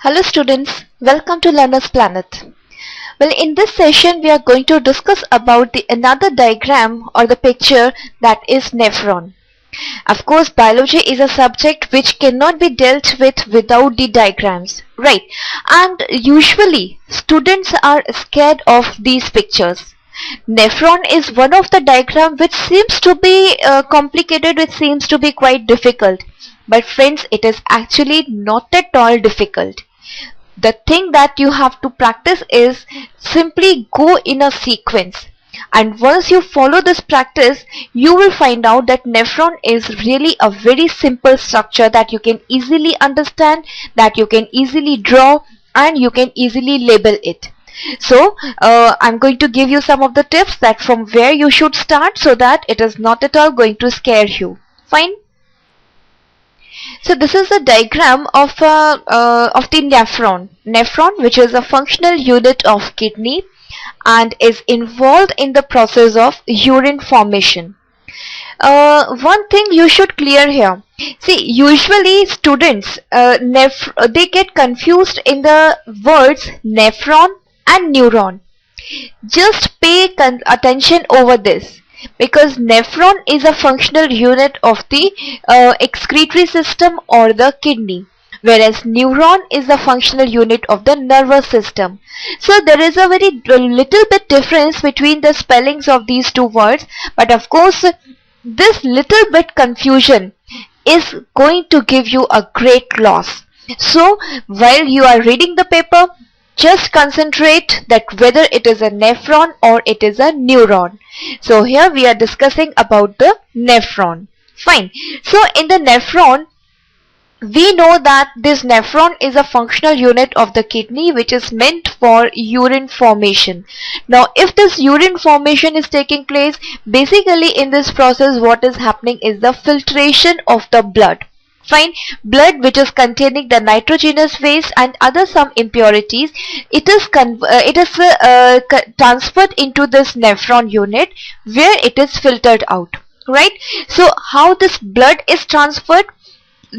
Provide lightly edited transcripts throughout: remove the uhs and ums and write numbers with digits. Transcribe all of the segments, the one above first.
Hello students, welcome to Learner's Planet. Well, in this session we are going to discuss about the another diagram or the picture that is nephron. Of course, biology is a subject which cannot be dealt with without the diagrams, right? And usually students are scared of these pictures. Nephron is one of the diagram which seems to be complicated, which seems to be quite difficult. But friends, it is actually not at all difficult. The thing that you have to practice is simply go in a sequence, and once you follow this practice you will find out that nephron is really a very simple structure that you can easily understand, that you can easily draw, and you can easily label it. So I'm going to give you some of the tips that from where you should start so that it is not at all going to scare you. Fine. So this is a diagram of the nephron. Nephron, which is a functional unit of kidney and is involved in the process of urine formation. One thing you should clear here. See, usually students they get confused in the words nephron and neuron. Just pay attention over this, because nephron is a functional unit of the excretory system or the kidney, whereas neuron is the functional unit of the nervous system. So there is a very little bit difference between the spellings of these two words, but of course this little bit confusion is going to give you a great loss. So while you are reading the paper, just concentrate that whether it is a nephron or it is a neuron. So here we are discussing about the nephron. Fine. So in the nephron, we know that this nephron is a functional unit of the kidney which is meant for urine formation. Now if this urine formation is taking place, basically in this process what is happening is the filtration of the blood. Fine. Blood which is containing the nitrogenous waste and other some impurities, it is transferred into this nephron unit where it is filtered out, right? So how this blood is transferred,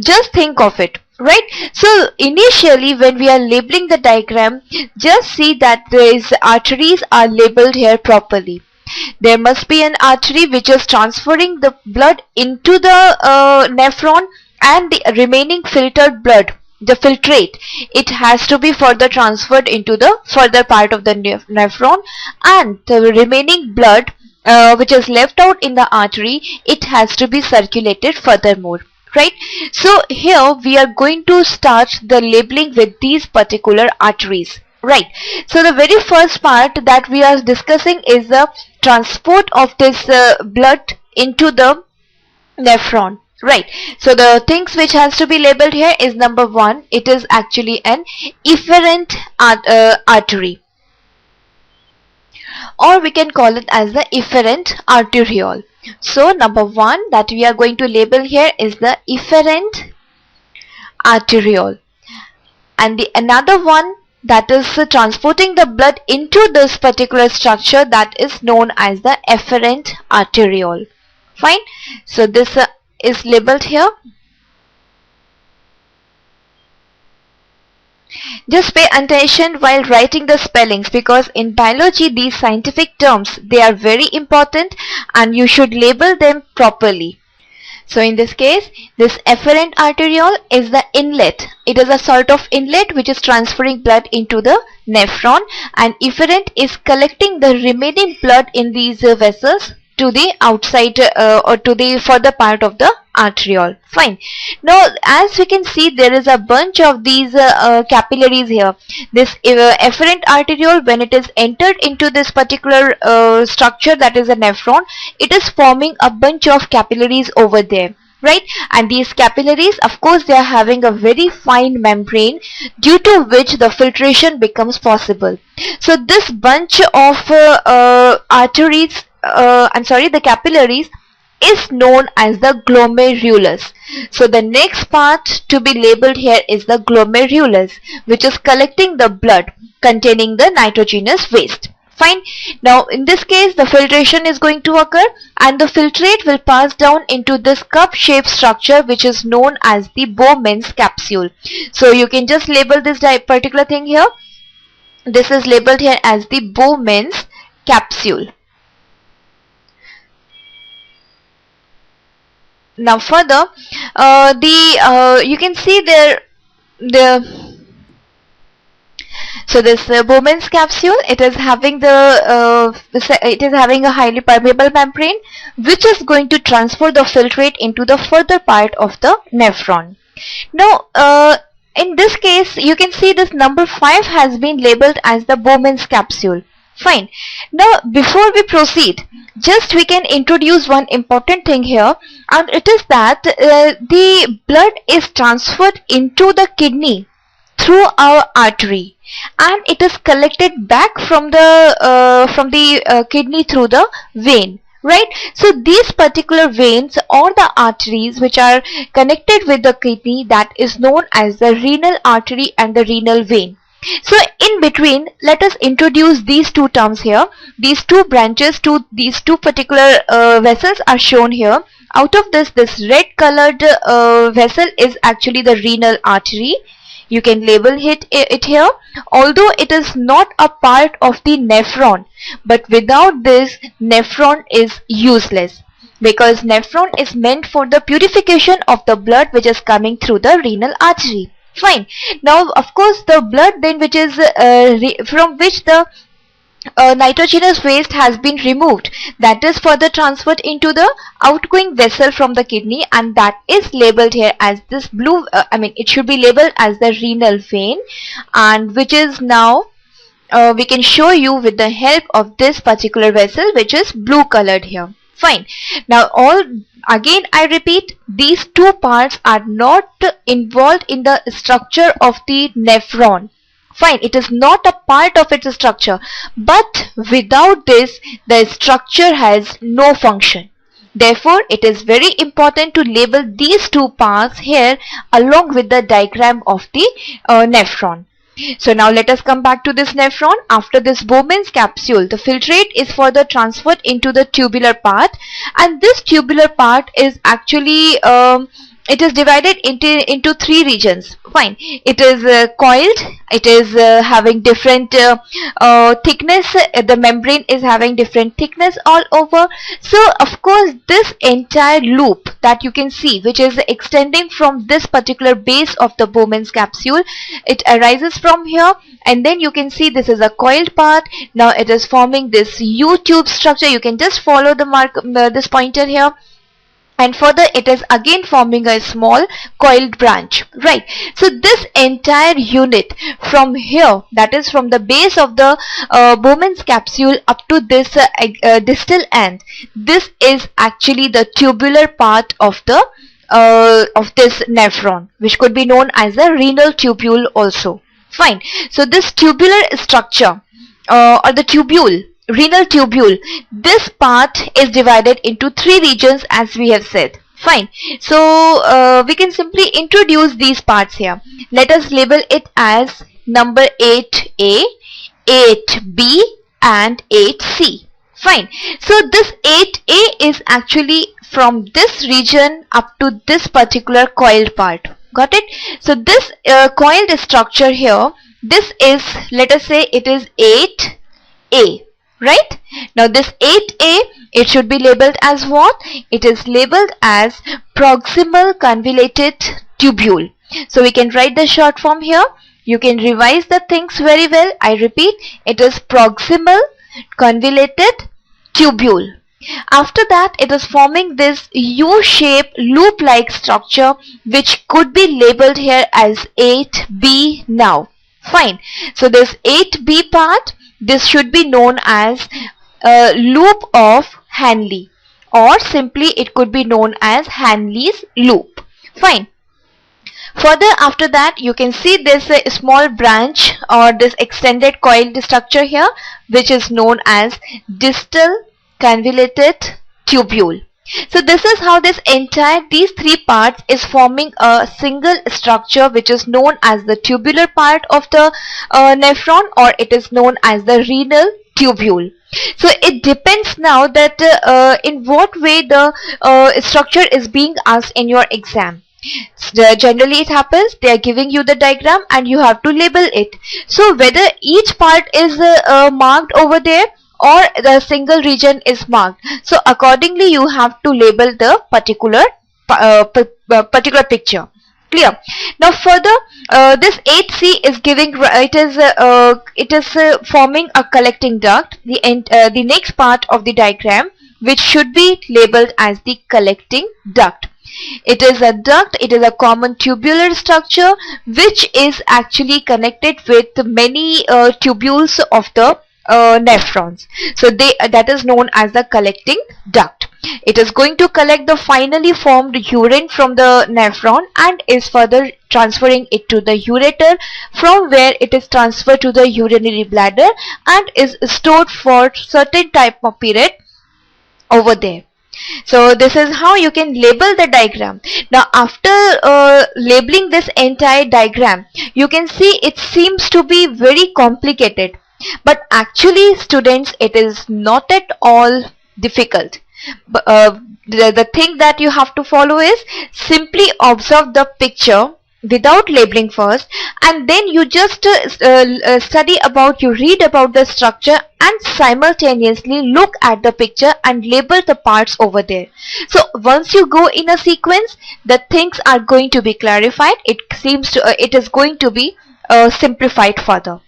just think of it, right? So initially when we are labeling the diagram, just see that these arteries are labeled here properly. There must be an artery which is transferring the blood into the nephron, and the remaining filtered blood, the filtrate, it has to be further transferred into the further part of the nephron, and the remaining blood which is left out in the artery, it has to be circulated furthermore, right? So here we are going to start the labeling with these particular arteries, right? So the very first part that we are discussing is the transport of this blood into the nephron. Right. So the things which has to be labeled here is number one, it is actually an efferent artery, or we can call it as the efferent arteriole. So number one that we are going to label here is the efferent arteriole, and the another one that is transporting the blood into this particular structure, that is known as the efferent arteriole. Fine. So this is labeled here. Just pay attention while writing the spellings, because in biology these scientific terms, they are very important and you should label them properly. So in this case, this efferent arteriole is the inlet. It is a sort of inlet which is transferring blood into the nephron, and efferent is collecting the remaining blood in these vessels to the outside or to the further part of the arteriole. Fine. Now as we can see, there is a bunch of these capillaries here. This efferent arteriole, when it is entered into this particular structure, that is a nephron, it is forming a bunch of capillaries over there, right? And these capillaries, of course, they are having a very fine membrane due to which the filtration becomes possible. So this bunch of arteries, the capillaries, is known as the glomerulus. So the next part to be labeled here is the glomerulus, which is collecting the blood containing the nitrogenous waste. Fine. Now in this case the filtration is going to occur and the filtrate will pass down into this cup shaped structure which is known as the Bowman's capsule. So you can just label this particular thing here. This is labeled here as the Bowman's capsule. Now further, you can see there so this Bowman's capsule, it is having a highly permeable membrane which is going to transfer the filtrate into the further part of the nephron. Now in this case you can see this number 5 has been labeled as the Bowman's capsule. Fine. Now before we proceed, just we can introduce one important thing here, and it is that the blood is transferred into the kidney through our artery and it is collected back from the kidney through the vein, right? So these particular veins or the arteries which are connected with the kidney, that is known as the renal artery and the renal vein. So in between, let us introduce these two terms here. These two branches to these two particular vessels are shown here. Out of this red colored vessel is actually the renal artery. You can label it here, although it is not a part of the nephron, but without this, nephron is useless, because nephron is meant for the purification of the blood which is coming through the renal artery. Fine. Now of course the blood then which is from which the nitrogenous waste has been removed, that is further transferred into the outgoing vessel from the kidney, and that is labeled here as this blue it should be labeled as the renal vein, and which is now we can show you with the help of this particular vessel which is blue colored here. Fine. Now again I repeat, these two parts are not involved in the structure of the nephron. Fine, it is not a part of its structure, but without this the structure has no function. Therefore it is very important to label these two parts here along with the diagram of the nephron. So now let us come back to this nephron. After this Bowman's capsule, the filtrate is further transferred into the tubular part, and this tubular part is actually it is divided into three regions. Fine. It is coiled. It is having different thickness. The membrane is having different thickness all over. So of course this entire loop that you can see, which is extending from this particular base of the Bowman's capsule, it arises from here, and then you can see this is a coiled part. Now it is forming this U-tube structure. You can just follow the this pointer here. And further it is again forming a small coiled branch, right? So this entire unit from here, that is from the base of the Bowman's capsule up to this distal end, this is actually the tubular part of the of this nephron, which could be known as the renal tubule also. Fine. So this tubular structure or the tubule, renal tubule, this part is divided into three regions as we have said. Fine. So we can simply introduce these parts here. Let us label it as number 8A, 8B and 8C. Fine. So this 8A is actually from this region up to this particular coiled part. Got it? So this coiled structure here, this is, let us say it is 8A. Right? Now this 8A, it should be labeled as what? It is labeled as proximal convoluted tubule. So we can write the short form here. You can revise the things very well. I repeat, it is proximal convoluted tubule. After that, it is forming this U-shaped loop-like structure which could be labeled here as 8B now. Fine. So this 8B part, this should be known as loop of Henle, or simply it could be known as Henle's loop. Fine. Further after that, you can see this small branch or this extended coiled structure here, which is known as distal convoluted tubule. So this is how this entire, these three parts is forming a single structure which is known as the tubular part of the nephron, or it is known as the renal tubule. So it depends now that in what way the structure is being asked in your exam. Generally it happens they are giving you the diagram and you have to label it. So whether each part is marked over there or the single region is marked, so accordingly you have to label the particular picture. Clear? Now further, this 8C is giving it is forming a collecting duct. The next part of the diagram, which should be labeled as the collecting duct. It is a duct, it is a common tubular structure which is actually connected with many tubules of the nephrons. So that is known as the collecting duct. It is going to collect the finally formed urine from the nephron and is further transferring it to the ureter, from where it is transferred to the urinary bladder and is stored for certain type of period over there. So this is how you can label the diagram. Now after labeling this entire diagram, you can see it seems to be very complicated, but actually students, it is not at all difficult. The thing that you have to follow is simply observe the picture without labeling first, and then you just read about the structure and simultaneously look at the picture and label the parts over there. So once you go in a sequence, the things are going to be clarified. It is going to be simplified further.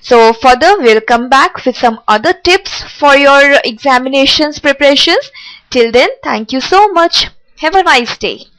So further we'll come back with some other tips for your examinations preparations. Till then, thank you so much. Have a nice day.